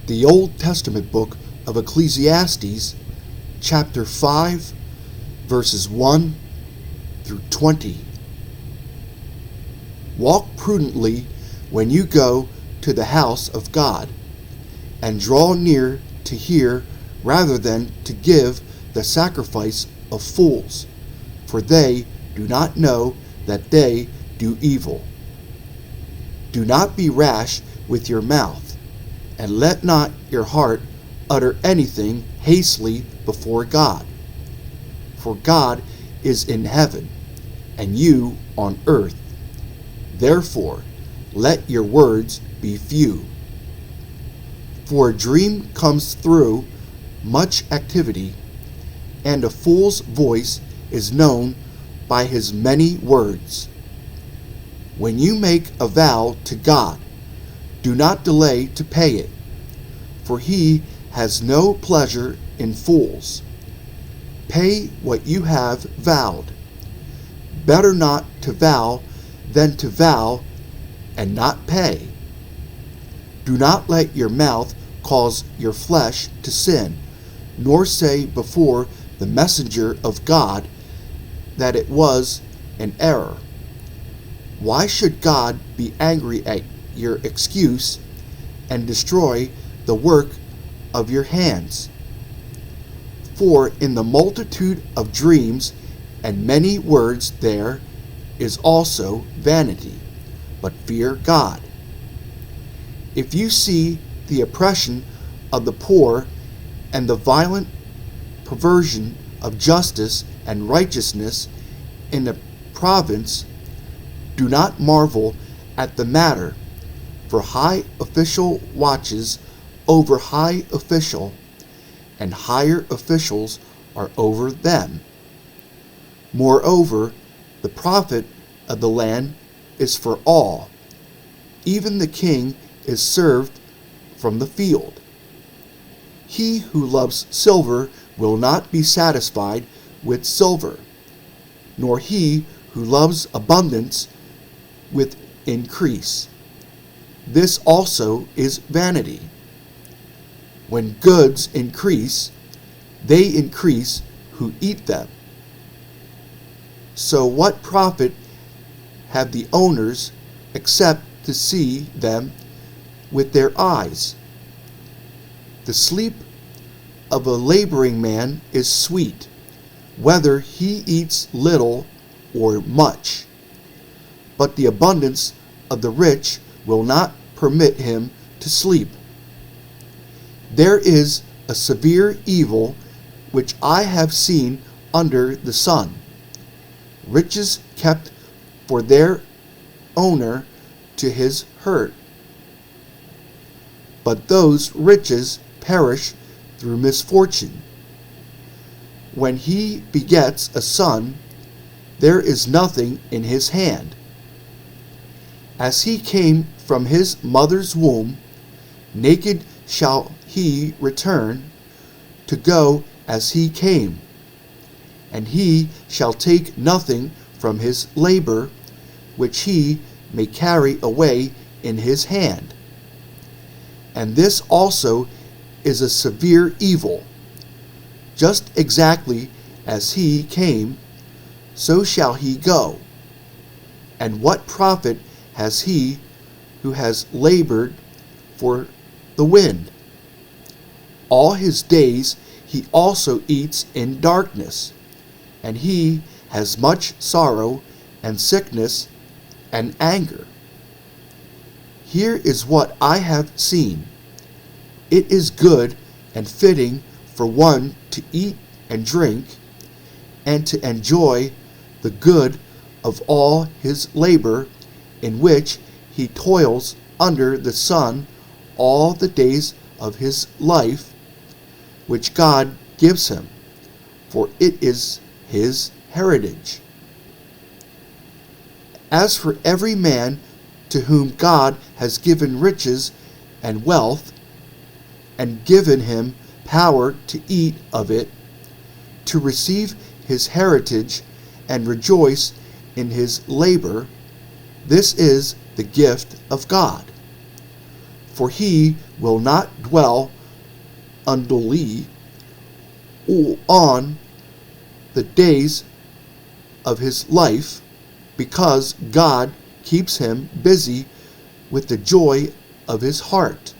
the Old Testament book of Ecclesiastes, chapter 5, verses 1 through 20. Walk prudently when you go to the house of God, and draw near to hear rather than to give the sacrifice of fools, for they do not know that they do evil. Do not be rash with your mouth, and let not your heart utter anything hastily before God. For God is in heaven, and you on earth. Therefore, let your words be few. For a dream comes through much activity, and a fool's voice is known by his many words. When you make a vow to God, do not delay to pay it, for he has no pleasure in fools. Pay what you have vowed. Better not to vow than to vow and not pay. Do not let your mouth cause your flesh to sin, nor say before the messenger of God that it was an error. Why should God be angry at your excuse and destroy the work of your hands? For in the multitude of dreams and many words there is also vanity, but fear God. If you see the oppression of the poor and the violent perversion of justice and righteousness in the province, do not marvel at the matter, for high official watches over high official, and higher officials are over them. Moreover, the profit of the land is for all. Even the king is served from the field. He who loves silver will not be satisfied with silver, nor he who loves abundance with increase. This also is vanity. When goods increase, they increase who eat them. So what profit have the owners except to see them with their eyes? The sleep of a laboring man is sweet, whether he eats little or much. But the abundance of the rich will not permit him to sleep. There is a severe evil which I have seen under the sun: riches kept for their owner to his hurt. But those riches perish through misfortune. When he begets a son, there is nothing in his hand. As he came from his mother's womb, naked shall he return, to go as he came. And he shall take nothing from his labor, which he may carry away in his hand. And this also is a severe evil. Just exactly as he came, so shall he go. And what profit has he who has labored for the wind? All his days he also eats in darkness, and he has much sorrow and sickness and anger. Here is what I have seen. It is good and fitting for one to eat and drink, and to enjoy the good of all his labor, in which he toils under the sun all the days of his life, which God gives him, for it is his heritage. As for every man to whom God has given riches and wealth, and given him power to eat of it, to receive his heritage and rejoice in his labor, this is the gift of God. For he will not dwell unduly on the days of his life, because God keeps him busy with the joy of his heart.